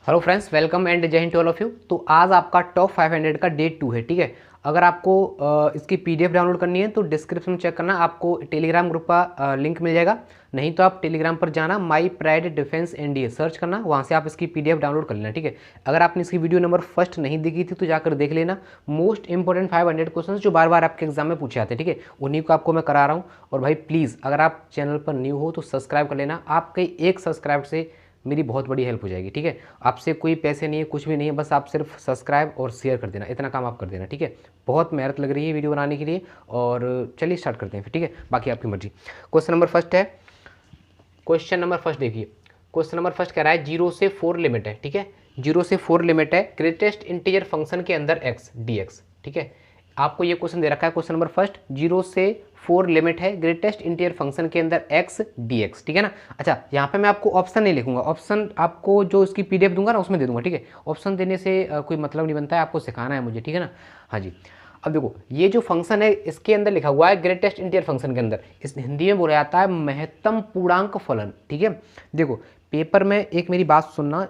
Hello friends, welcome and Jai Hind to all of you. तो आज आपका टॉप 500 का डे 2 है, ठीक है। अगर आपको इसकी पीडीएफ डाउनलोड करनी है तो डिस्क्रिप्शन में चेक करना, आपको टेलीग्राम ग्रुप का लिंक मिल जाएगा। नहीं तो आप टेलीग्राम पर जाना, my pride defence NDA search करना, वहाँ से आप इसकी पीडीएफ डाउनलोड कर लेना, ठीक है। अगर आपने इसकी वीडियो नंबर फर्स्ट नहीं देखी थी तो जाकर देख लेना। मोस्ट इंपॉर्टेंट 500 क्वेश्चन जो बार बार आपके एग्जाम में पूछे आते हैं, ठीक है, उन्हीं को आपको मैं करा रहा हूँ। और भाई प्लीज़, अगर आप चैनल पर न्यू हो तो सब्सक्राइब कर लेना। आपके एक सब्सक्राइब से मेरी बहुत बड़ी हेल्प हो जाएगी, ठीक है। आपसे कोई पैसे नहीं है, कुछ भी नहीं है, बस आप सिर्फ सब्सक्राइब और शेयर कर देना, इतना काम आप कर देना, ठीक है। बहुत मेहनत लग रही है वीडियो बनाने के लिए। और चलिए स्टार्ट करते हैं फिर, ठीक है, बाकी आपकी मर्जी। क्वेश्चन नंबर फर्स्ट है, क्वेश्चन नंबर फर्स्ट देखिए। क्वेश्चन नंबर फर्स्ट कह रहा है 0 से 4 लिमिट है, ठीक है। 0 से 4 लिमिट है, ग्रेटेस्ट इंटीजर फंक्शन के अंदर x dx, ठीक है। आपको ये क्वेश्चन दे रखा है, क्वेश्चन नंबर फर्स्ट 0 से 4 लिमिट है, ग्रेटेस्ट इंटीजर फंक्शन के अंदर x dx, ठीक है ना। अच्छा, यहाँ पे मैं आपको ऑप्शन नहीं लिखूंगा, ऑप्शन आपको जो इसकी पीडीएफ दूंगा ना उसमें दे दूंगा, ठीक है। ऑप्शन देने से कोई मतलब नहीं बनता है, आपको सिखाना है मुझे, ठीक है ना। हाँ जी, अब देखो ये जो फंक्शन है इसके अंदर लिखा हुआ है ग्रेटेस्ट इंटीजर फंक्शन के अंदर, इस हिंदी में बोला जाता है महत्तम पूर्णांक फलन, ठीक है। देखो पेपर में एक मेरी बात सुनना,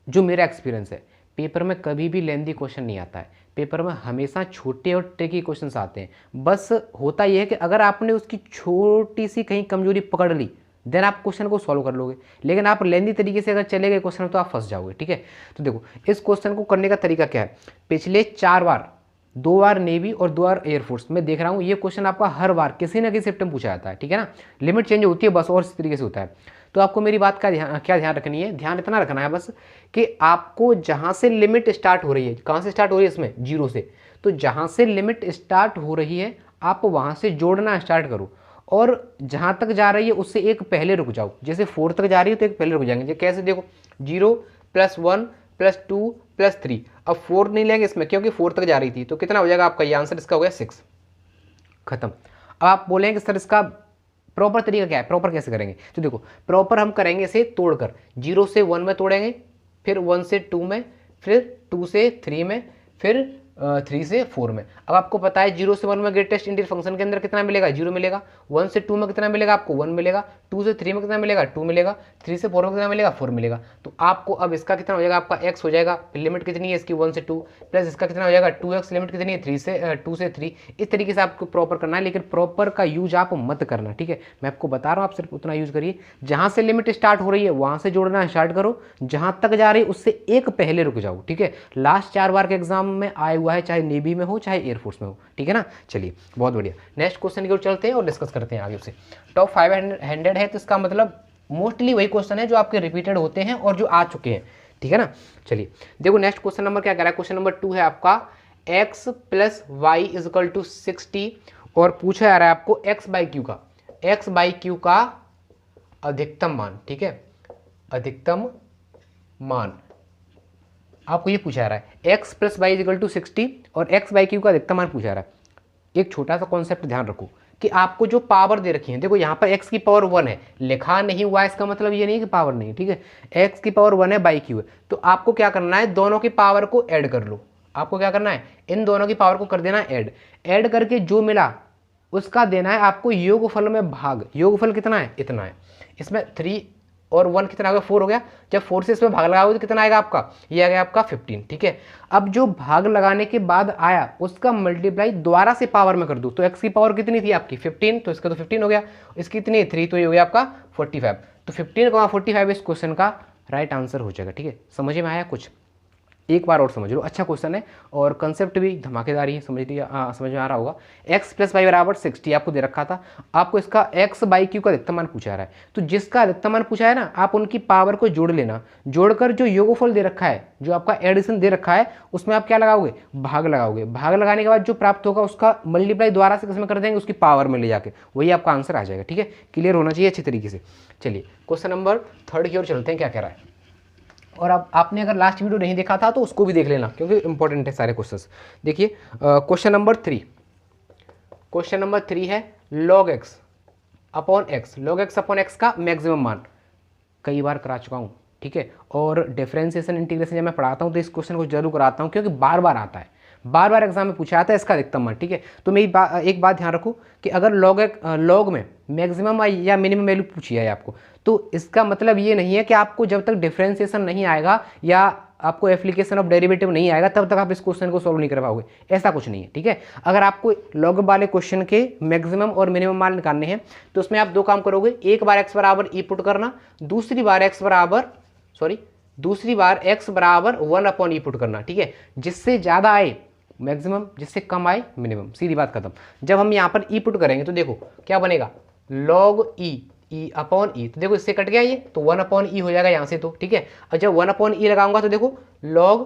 जो मेरा एक्सपीरियंस है, पेपर में कभी भी लेंदी क्वेश्चन नहीं आता है। पेपर में हमेशा छोटे और ट्रिकी क्वेश्चन आते हैं। बस होता यह है कि अगर आपने उसकी छोटी सी कहीं कमजोरी पकड़ ली देन आप क्वेश्चन को सॉल्व कर लोगे, लेकिन आप लेंदी तरीके से अगर चले गए क्वेश्चन तो आप फंस जाओगे, ठीक है। तो देखो इस क्वेश्चन को करने का तरीका क्या है। पिछले 4 बार, 2 बार नेवी और 2 बार एयरफोर्स में देख रहा हूँ ये क्वेश्चन आपका हर बार किसी ना किसी शिफ्ट में पूछा जाता है, ठीक है ना। लिमिट चेंज होती है बस, और इस तरीके से होता है। तो आपको मेरी बात का क्या ध्यान रखनी है, ध्यान इतना रखना है बस कि आपको जहां से लिमिट स्टार्ट हो रही है, कहां से स्टार्ट हो रही है इसमें 0 से, तो जहां से लिमिट स्टार्ट हो रही है आप वहां से जोड़ना स्टार्ट करो, और जहां तक जा रही है उससे एक पहले रुक जाओ। जैसे 4 तक जा रही है तो एक पहले रुक जाएंगे। कैसे, देखो 0 + 1 + 2 + 3। अब 4 नहीं लेंगे इसमें क्योंकि 4 तक जा रही थी, तो कितना हो जाएगा आपका, ये आंसर इसका हो गया 6, खत्म। अब आप बोलेंगे सर इसका प्रॉपर तरीका क्या है, प्रॉपर कैसे करेंगे। तो देखो प्रॉपर हम करेंगे इसे तोड़कर, 0 से 1 में तोड़ेंगे, फिर 1 से 2 में, फिर 2 से 3 में, फिर 3 से 4 में। अब आपको पता है 0 से 1 में ग्रेटेस्ट इंटीजर फंक्शन के अंदर कितना मिलेगा, 0 मिलेगा। 1 से 2 में कितना मिलेगा आपको, 1 मिलेगा। 2 से 3 में कितना मिलेगा, 2 मिलेगा। 3 से 4 में कितना मिलेगा, 4 मिलेगा। तो आपको अब इसका कितना हो जाएगा, आपका x हो जाएगा। लिमिट कितनी है इसकी, 1 से 2, प्लस इसका कितना हो जाएगा 2x। लिमिट कितनी है, 2 से 3। इस तरीके से आपको प्रॉपर करना है, लेकिन प्रॉपर का यूज आप मत करना, ठीक है। मैं आपको बता रहा हूँ, आप सिर्फ उतना यूज करिए जहां से लिमिट स्टार्ट हो रही है वहां से जोड़ना स्टार्ट करो, जहां तक जा रही है उससे एक पहले रुक जाओ, ठीक है। लास्ट 4 बार के एग्जाम में आया हुआ है, चाहे नेवी में हो चाहे एयरफोर्स में हो, ठीक है ना। चलिए बहुत बढ़िया, नेक्स्ट क्वेश्चन की ओर चलते हैं और डिस्कस करते हैं आगे से। टॉप 500 है तो इसका मतलब मोस्टली वही क्वेश्चन है जो आपके रिपीटेड होते हैं और जो आ चुके हैं, ठीक है ना। चलिए देखो नेक्स्ट क्वेश्चन नंबर क्या कह रहा है। क्वेश्चन नंबर 2 है आपका x + y = 60, और पूछा जा रहा है आपको x/q का अधिकतम मान, ठीक है, अधिकतम मान आपको ये पूछा जा रहा है। x + y = 60 और x/q का अधिकतम मान पूछा जा रहा है। एक छोटा सा कॉन्सेप्ट ध्यान रखो कि आपको जो पावर दे रखी है, देखो यहाँ पर x की पावर 1 है, लिखा नहीं हुआ है, इसका मतलब ये नहीं कि पावर नहीं, ठीक है। x की पावर 1 है, बाई क्यू है, तो आपको क्या करना है, दोनों की पावर को ऐड कर लो। आपको क्या करना है, इन दोनों की पावर को कर देना ऐड। ऐड करके जो मिला उसका देना है आपको योगफल में भाग। योगफल कितना है, इतना है। इसमें 3 और 1 कितना हो गया, 4 हो गया। जब 4 से इसमें भाग लगाओगे तो कितना आएगा आपका, ये आ गया आपका 15, ठीक है। अब जो भाग लगाने के बाद आया उसका मल्टीप्लाई दोबारा से पावर में कर दूं, तो x की पावर कितनी थी आपकी 15, तो इसका तो 15 हो गया। इसकी इतनी 3, तो ये हो गया आपका 45। तो 15,45 इस क्वेश्चन का राइट आंसर हो जाएगा, ठीक है। समझ में आया कुछ, एक बार और समझ लो, अच्छा क्वेश्चन है और कंसेप्ट भी धमाकेदार ही, समझ में आ रहा होगा। x + y = 60 आपको दे रखा था, आपको इसका x/q का अधिकतम मान पूछा रहा है। तो जिसका अधिकतम मान पूछा है ना, आप उनकी पावर को जोड़ लेना, जोड़कर जो योगफल दे रखा है, जो आपका एडिशन दे रखा है, उसमें आप क्या लगाओगे, भाग लगाओगे। भाग लगाने के बाद जो प्राप्त होगा उसका मल्टीप्लाई दोबारा से किसमें कर देंगे, उसकी पावर में ले जाके, वही आपका आंसर आ जाएगा, ठीक है। क्लियर होना चाहिए अच्छी तरीके से। चलिए क्वेश्चन नंबर 3 की ओर चलते हैं, क्या कह रहा है। और अब आपने अगर लास्ट वीडियो नहीं देखा था तो उसको भी देख लेना क्योंकि इंपॉर्टेंट है सारे क्वेश्चंस। देखिए क्वेश्चन नंबर 3, क्वेश्चन नंबर 3 है log x upon x, log x upon x का मैक्सिमम मान। कई बार करा चुका हूँ, ठीक है। और डिफरेंशिएशन इंटीग्रेशन जब मैं पढ़ाता हूँ तो इस क्वेश्चन को जरूर कराता हूँ क्योंकि बार बार आता है, बार बार एग्जाम में पूछा जाता है इसका अधिकतम मान, ठीक है। तो मेरी एक बात ध्यान रखो कि अगर लॉग में मैक्सिमम या मिनिमम वैल्यू पूछी है आपको, तो इसका मतलब ये नहीं है कि आपको जब तक डिफरेंशिएशन नहीं आएगा या आपको एप्लीकेशन ऑफ डेरिवेटिव नहीं आएगा तब तक आप इस क्वेश्चन को सॉल्व नहीं कर पाओगे, ऐसा कुछ नहीं है, ठीक है। अगर आपको लॉग वाले क्वेश्चन के मैक्सिमम और मिनिमम मान निकालने हैं तो उसमें आप दो काम करोगे, एक बार x बराबर ई पुट करना, दूसरी बार x बराबर 1/e पुट करना, ठीक है। जिससे ज़्यादा आए मैक्सिमम, जिससे कम आए मिनिमम, सीधी बात खत्म। जब हम यहाँ पर ई पुट करेंगे तो देखो क्या बनेगा, log ई अपॉन ई, तो देखो इससे कट गया ये, तो 1/e हो जाएगा यहाँ से, तो ठीक है। और जब 1/e लगाऊंगा तो देखो log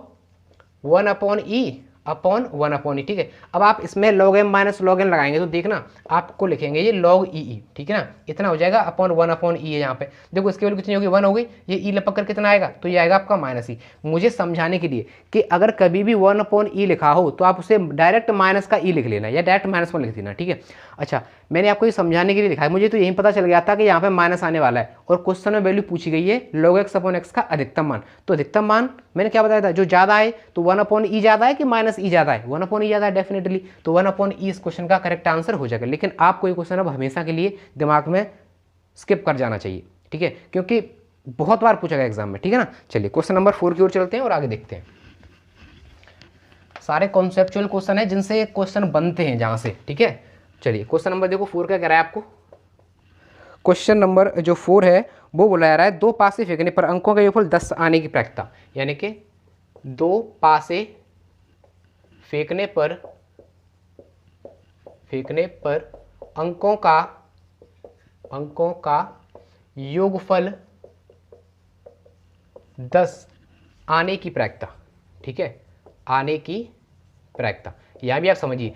1/e अपॉन 1/e, ठीक है। अब आप इसमें log m minus log n लगाएंगे तो देखना आपको लिखेंगे ये log ई, ठीक है ना, इतना हो जाएगा अपॉन 1/e है यहाँ पे। देखो इसकी वैल्यू कितनी होगी, 1 हो गई, ये ई लपक कर कितना आएगा, तो ये आएगा आपका -e। मुझे समझाने के लिए कि अगर कभी भी 1/e लिखा हो तो आप उसे डायरेक्ट माइनस का ई लिख लेना या डायरेक्ट -1 लिख देना, ठीक है। अच्छा, मैंने आपको ये समझाने के लिए लिखा है, मुझे तो यही पता चल गया था कि यहाँ पे माइनस आने वाला है और क्वेश्चन में वैल्यू पूछी गई है log x/x का अधिकतम मान। तो अधिकतम मान मैंने क्या बताया था, जो ज़्यादा है तो 1/e ज़्यादा है कि -e ज़्यादा है, 1/e ज़्यादा है डेफिनेटली, तो 1/e इस क्वेश्चन का करेक्ट आंसर हो जाएगा। लेकिन आपको ये क्वेश्चन अब हमेशा के लिए दिमाग में स्किप कर जाना चाहिए, ठीक है, क्योंकि बहुत बार पूछा गया एग्जाम में, ठीक है ना। चलिए क्वेश्चन नंबर 4 की ओर चलते हैं और आगे देखते हैं। सारे कॉन्सेप्चुअल क्वेश्चन है जिनसे क्वेश्चन बनते हैं जहाँ से, ठीक है। चलिए क्वेश्चन नंबर देखो 4 क्या कह रहा है आपको। क्वेश्चन नंबर जो 4 है वो बोला जा रहा है, 2 पासे फेंकने पर अंकों का योगफल 10 आने की प्रायिकता, यानी कि 2 पासे फेंकने पर अंकों का योगफल 10 आने की प्रायिकता, ठीक है, आने की प्रायिकता। यहाँ भी आप समझिए,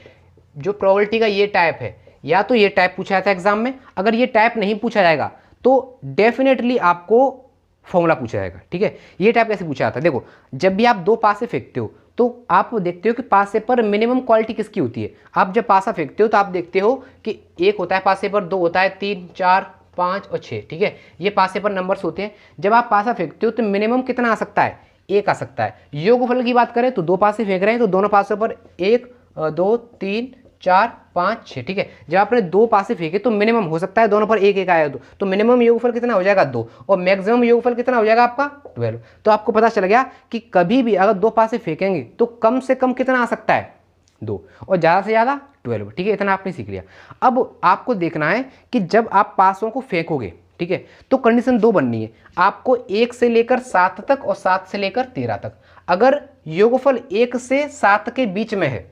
जो प्रोबेबिलिटी का ये टाइप है, या तो ये टाइप पूछा जाता है एग्जाम में, अगर ये टाइप नहीं पूछा जाएगा तो डेफिनेटली आपको फॉर्मूला पूछा जाएगा, ठीक है। ये टाइप कैसे पूछा जाता है, देखो जब भी आप 2 पासे फेंकते हो तो आप देखते हो कि पासे पर मिनिमम क्वालिटी किसकी होती है। आप जब पासा फेंकते हो तो आप देखते हो कि 1 होता है पासे पर, 2 होता है, 3, 4, 5 और 6, ठीक है, ये पासे पर नंबर्स होते हैं। जब आप पासा फेंकते हो तो मिनिमम कितना आ सकता है, 1 आ सकता है। योगफल की बात करें तो 2 पासे फेंक रहे हैं तो दोनों पासों पर 1, 2, 3, 4, 5, 6, ठीक है। जब आपने 2 पासे फेंके तो मिनिमम हो सकता है दोनों पर 1 1 आया तो मिनिमम योगफल कितना हो जाएगा 2, और मैक्सिमम योगफल कितना हो जाएगा आपका 12। तो आपको पता चल गया कि कभी भी अगर 2 पासे फेंकेंगे तो कम से कम कितना आ सकता है 2, और ज़्यादा से ज़्यादा 12, ठीक है। इतना आपने सीख लिया। अब आपको देखना है कि जब आप पासों को फेंकोगे, ठीक है, तो कंडीशन 2 बननी है आपको, 1 से लेकर 7 तक और 7 से लेकर 13 तक। अगर योगफल 1 से 7 के बीच में है,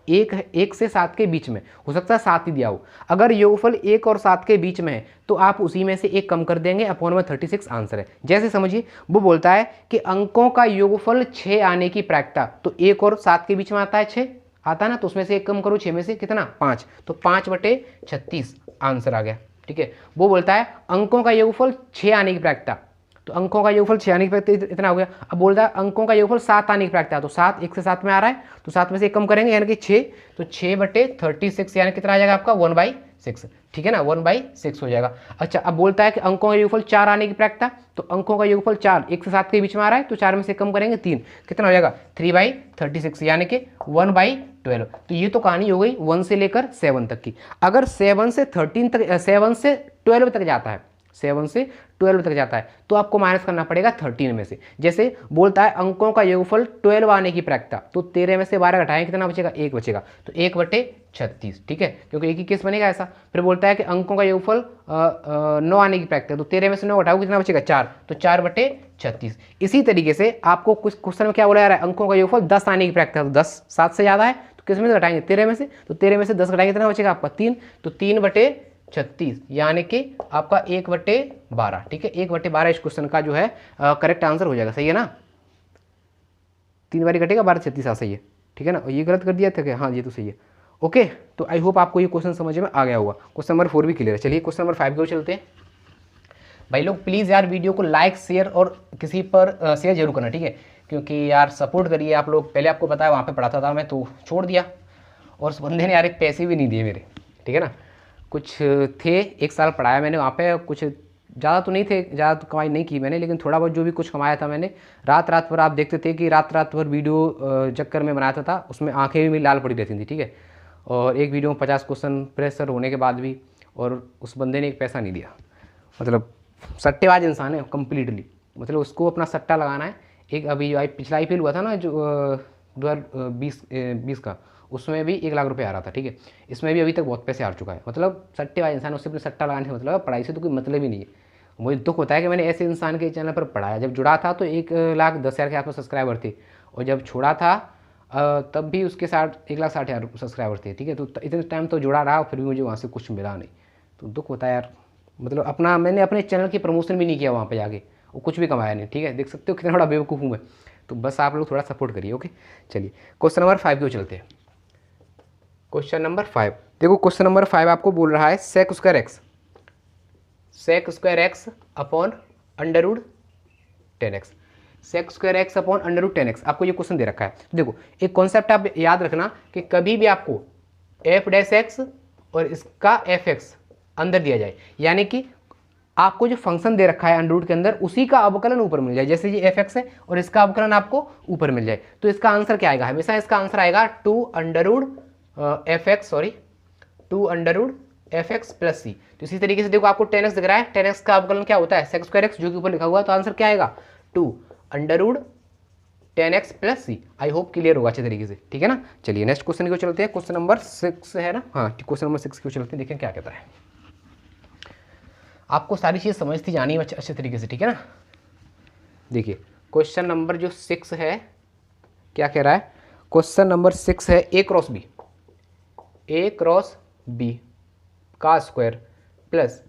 1 से 7 के बीच में, हो सकता है 7 ही दिया हो, अगर योगफल 1 और 7 के बीच में है तो आप उसी में से 1 कम कर देंगे, अपॉन में 36 आंसर है। जैसे समझिए वो बोलता है कि अंकों का योगफल 6 आने की प्रायिकता, तो 1 और 7 के बीच में आता है 6 आता है ना, तो उसमें से 1 कम करो, 6 में से कितना 5, तो 5/36 आंसर आ गया, ठीक है। वो बोलता है अंकों का योगफल 6 आने की प्रायिकता, तो अंकों का योगफल 6 आने की प्रायिकता इतना हो गया। अब बोलता है अंकों का योगफल 7 आने की प्रायिकता, तो 7 1 से 7 में आ रहा है, तो 7 में से 1 कम करेंगे यानी कि 6, तो 6/36 यानी कितना आ जाएगा आपका 1/6, ठीक है ना, 1/6 हो जाएगा। अच्छा, अब बोलता है कि अंकों का योगफल 4 आने की प्रायिकता, तो अंकों का योगफल 4 1 से 7 के बीच में आ रहा है, तो 4 में से कम करेंगे 3, कितना हो जाएगा 3/36 यानी कि 1/12। तो ये तो कहानी हो गई 1 से लेकर 7 तक की। अगर 7 से 12 तक जाता है, 7 से 12 तक जाता है तो आपको माइनस करना पड़ेगा 13 में से। जैसे बोलता है अंकों का योगफल 12 आने की प्रायिकता, तो 13 में से 12 घटाएं कितना बचेगा 1 बचेगा, तो 1/36, ठीक है, क्योंकि एक ही केस बनेगा ऐसा। फिर बोलता है कि अंकों का योगफल 9 आने की प्रायिकता, तो 13 में से 9 घटाओ कितना बचेगा 4, तो 4/36। इसी तरीके से आपको कुछ क्वेश्चन में क्या बोला जा रहा है, अंकों का योगफल 10 आने की प्रायिकता, तो 10 7 से ज़्यादा है तो किस में से घटाएंगे 13 में से, तो 13 में से 10 घटाएंगे कितना बचेगा आपका 3, तो 3/36 यानी कि आपका 1/12, ठीक है, 1/12 इस क्वेश्चन का जो है करेक्ट आंसर हो जाएगा, सही है ना। 3 बारी घटेगा 12/36, सही है, ठीक है ना। और ये गलत कर दिया था क्या, हाँ ये तो सही है। ओके, तो आई होप आपको ये क्वेश्चन समझ में आ गया होगा। क्वेश्चन नंबर 4 भी क्लियर है। चलिए क्वेश्चन नंबर 5 की ओर चलते हैं। भाई लोग प्लीज़ यार वीडियो को लाइक शेयर और किसी पर शेयर जरूर करना, ठीक है, क्योंकि यार सपोर्ट करिए आप लोग। पहले आपको पता है वहाँ पे पढ़ाता था मैं, तो छोड़ दिया, और उस बंदे ने यार एक पैसे भी नहीं दिए मेरे, ठीक है ना। कुछ थे 1 साल पढ़ाया मैंने वहाँ पे, कुछ ज़्यादा तो नहीं थे, ज़्यादा तो कमाई नहीं की मैंने, लेकिन थोड़ा बहुत जो भी कुछ कमाया था मैंने, रात रात भर आप देखते थे कि रात रात भर वीडियो चक्कर में बनाता था, उसमें आंखें भी मेरी लाल पड़ी रहती थी, ठीक है। और एक वीडियो में 50 क्वेश्चन प्रेशर होने के बाद भी, और उस बंदे ने एक पैसा नहीं दिया। मतलब सट्टेबाज इंसान है कम्प्लीटली, मतलब उसको अपना सट्टा लगाना है। एक अभी जो पिछला IPL हुआ था ना जो 2020 का, उसमें भी 1 लाख रुपये आ रहा था, ठीक है। इसमें भी अभी तक बहुत पैसे हार चुका है। मतलब सट्टेबाज इंसान, उससे अपने सट्टा लगाने से मतलब, पढ़ाई से तो कोई मतलब ही नहीं है। मुझे दुख होता है कि मैंने ऐसे इंसान के चैनल पर पढ़ाया। जब जुड़ा था तो 1,10,000 के आसपास सब्सक्राइबर थे, और जब छोड़ा था तब भी उसके 1,60,000 सब्सक्राइबर थे, ठीक है। तो इतने टाइम तो जुड़ा रहा, फिर भी मुझे वहाँ से कुछ मिला नहीं, तो दुख होता है यार। मतलब मैंने अपने चैनल की प्रमोशन भी नहीं किया वहाँ पे जाके, वो कुछ भी कमाया नहीं, ठीक है। देख सकते हो कितना बड़ा बेवकूफ़ हूँ मैं। तो बस आप लोग थोड़ा सपोर्ट करिए, ओके। चलिए क्वेश्चन नंबर 5 की ओर चलते हैं। क्वेश्चन नंबर 5, देखो क्वेश्चन नंबर 5 आपको बोल रहा है sec square x upon under root 10x। Sec square x upon under root 10x, आपको ये क्वेश्चन दे रखा है। तो देखो एक कॉन्सेप्ट आप याद रखना कि कभी भी आपको f' और इसका fx अंदर दिया जाए, यानी कि आपको जो फंक्शन दे रखा है अंडर रूट के अंदर, उसी का अवकलन ऊपर मिल जाए। जैसे ये fx है और इसका अवकलन आपको ऊपर मिल जाए, तो इसका आंसर क्या आएगा? हमेशा इसका आंसर आएगा 2 अंडर रूट fx प्लस सी। तो इसी तरीके से देखो आपको 10x दिख रहा है, 10x का अवकलन क्या होता है? सेक स्क्वायर एक्स, जो कि ऊपर लिखा हुआ है। तो आंसर क्या आएगा? 2 under root 10x plus c. I hope clear होगा अच्छे तरीके से, ठीक है ना। चलिए नेक्स्ट क्वेश्चन की चलते हैं। क्वेश्चन नंबर 6 है ना, हाँ क्वेश्चन नंबर 6 की चलते हैं, देखें क्या कहता है। आपको सारी चीज़ समझती जानी है अच्छे तरीके से, ठीक है ना। देखिए क्वेश्चन नंबर जो 6 है क्या कह रहा है? क्वेश्चन नंबर 6 है a क्रॉस b का स्क्वायर प्लस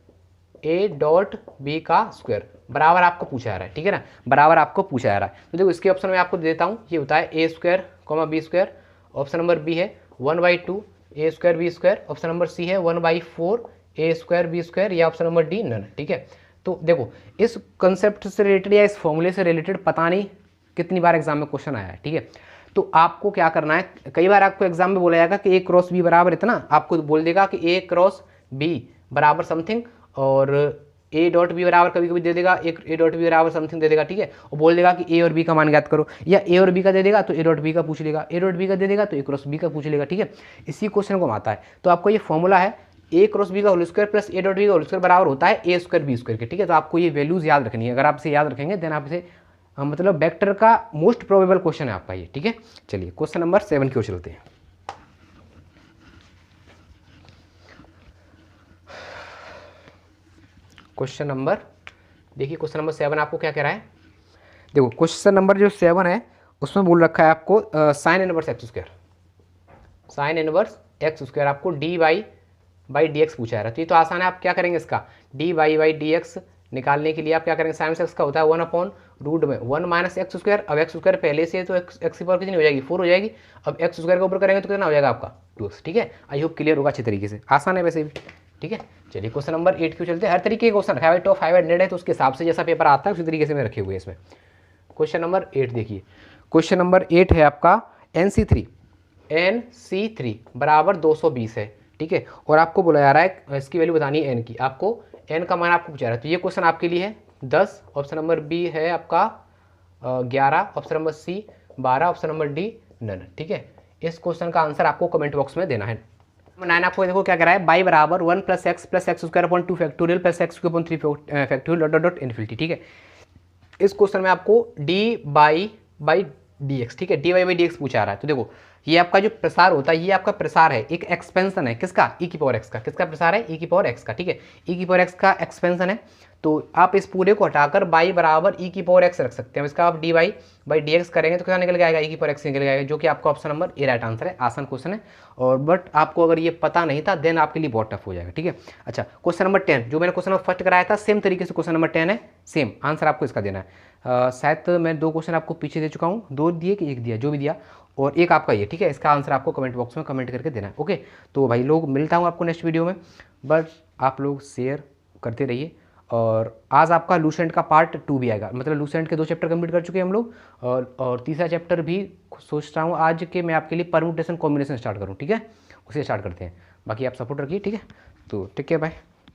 a.b का स्क्वायर बराबर आपको पूछा जा रहा है, ठीक है ना। बराबर आपको पूछा जा रहा है। तो देखो इसके ऑप्शन में आपको दे देता हूँ। ये होता है a square b square, option number B है 1/2 a square b square, option number C है 1/4 a स्क्वायर b स्क्वायर, या ऑप्शन नंबर डी नन, ठीक है। तो देखो इस कंसेप्ट से रिलेटेड या इस फॉर्मूले से रिलेटेड पता नहीं कितनी बार एग्जाम में क्वेश्चन आया है, ठीक है। तो आपको क्या करना है, कई बार आपको एग्जाम में बोला जाएगा कि a क्रॉस b बराबर इतना, आपको बोल देगा कि a क्रॉस b बराबर समथिंग, और a डॉट बी बराबर कभी कभी दे देगा, एक a डॉट बी बराबर समथिंग दे देगा, ठीक है। और बोल देगा कि a और b का मान ज्ञात करो, या a और b का दे देगा तो a डॉट b का पूछ लेगा, a डॉट b का दे देगा तो a क्रॉस b का पूछ लेगा, ठीक है। इसी क्वेश्चन को आता है। तो आपको ये फॉर्मूला है a क्रॉस b का whole square plus a dot b का होल स्क्वायर बराबर होता है a स्क्वायर b स्क्वायर के, ठीक है। तो आपको ये वैल्यूज याद रखनी है। अगर आप इसे याद रखेंगे देन आप इसे मतलब वेक्टर का मोस्ट प्रोबेबल क्वेश्चन है आपका ये, ठीक है। चलिए क्वेश्चन नंबर 7 की ओर चलते हैं। क्वेश्चन नंबर देखिए, क्वेश्चन नंबर 7 आपको क्या कह रहा है? देखो क्वेश्चन नंबर जो 7 है उसमें बोल रखा है आपको साइन इनवर्स एक्स स्क्वायर आपको डी बाई डी एक्स पूछा है। तो ये तो आसान है। आप क्या करेंगे, इसका डी बाई डी एक्स निकालने के लिए आप क्या करेंगे, साइन एक्स का होता है 1/रूट में 1 माइनस एक्स स्क्वायर। अब एक्स स्क्वायर पहले से है तो एक्स की पावर कितनी हो जाएगी? 4 हो जाएगी। अब एक्स स्क्वायर के ऊपर करेंगे तो कितना हो जाएगा आपका? 2x, ठीक है। आई होप क्लियर होगा अच्छे तरीके से, आसान है वैसे भी, ठीक है। चलिए क्वेश्चन नंबर 8 क्यों चलते हैं। हर तरीके के क्वेश्चन है भाई, टॉप 500 है तो उसके हिसाब से जैसा पेपर आता है उसी तरीके से मैं रखे हुए इसमें। क्वेश्चन नंबर 8 देखिए, क्वेश्चन नंबर 8 है आपका NC3 बराबर 220 है, ठीक है। और आपको बोला जा रहा है इसकी वैल्यू बतानी है n की, आपको n का मान आपको पूछा रहा है। तो ये क्वेश्चन आपके लिए है 10, ऑप्शन नंबर बी है आपका 11, option number C 12, option number D none, ठीक है। इस क्वेश्चन का आंसर आपको कमेंट बॉक्स में देना है। 9 आपको देखो क्या कह रहा है, बाई बराबर 1 + x + x square upon 2 factorial plus x cube upon 3 factorial dot infinity, ठीक है। इस क्वेश्चन में आपको डी बाई डी एक्स, ठीक है, डी बाई डी एक्स पूछा आ रहा है। तो देखो ये आपका जो प्रसार होता है, ये आपका प्रसार है, एक एक्सपेंशन है किसका? e की पावर x का। किसका प्रसार है? e की पावर x का, ठीक है। e की पावर x का एक्सपेंशन है। तो आप इस पूरे को हटाकर बाई बराबर e की पावर x रख सकते हैं। इसका आप डी बाई डी एक्स करेंगे तो क्या निकल जाएगा? e की पावर x निकल जाएगा, जो कि आपका option number A right answer है। आसान क्वेश्चन है, और बट आपको अगर ये पता नहीं था देन आपके लिए बहुत टफ हो जाएगा, ठीक है। अच्छा क्वेश्चन नंबर 10 जो मैंने क्वेश्चन नंबर फर्स्ट कराया था, सेम तरीके से क्वेश्चन नंबर 10 है, सेम आंसर आपको इसका देना है। शायद मैं 2 क्वेश्चन आपको पीछे दे चुका हूँ, 2 दिए कि 1 दिया, जो भी दिया, और एक आपका ये, ठीक है। इसका आंसर आपको कमेंट बॉक्स में कमेंट करके देना है, ओके। तो भाई लोग मिलता हूँ आपको नेक्स्ट वीडियो में, बट आप लोग शेयर करते रहिए। और आज आपका लूसेंट का पार्ट 2 भी आएगा, मतलब लूसेंट के 2 चैप्टर कंप्लीट कर चुके हैं हम लोग, और तीसरा चैप्टर भी सोच रहा हूँ आज के मैं आपके लिए परम्यूटेशन कॉम्बिनेशन स्टार्ट करूँ, ठीक है। उसे स्टार्ट करते हैं। बाकी आप सपोर्ट रखिए, ठीक है। तो ठीक है, बाय।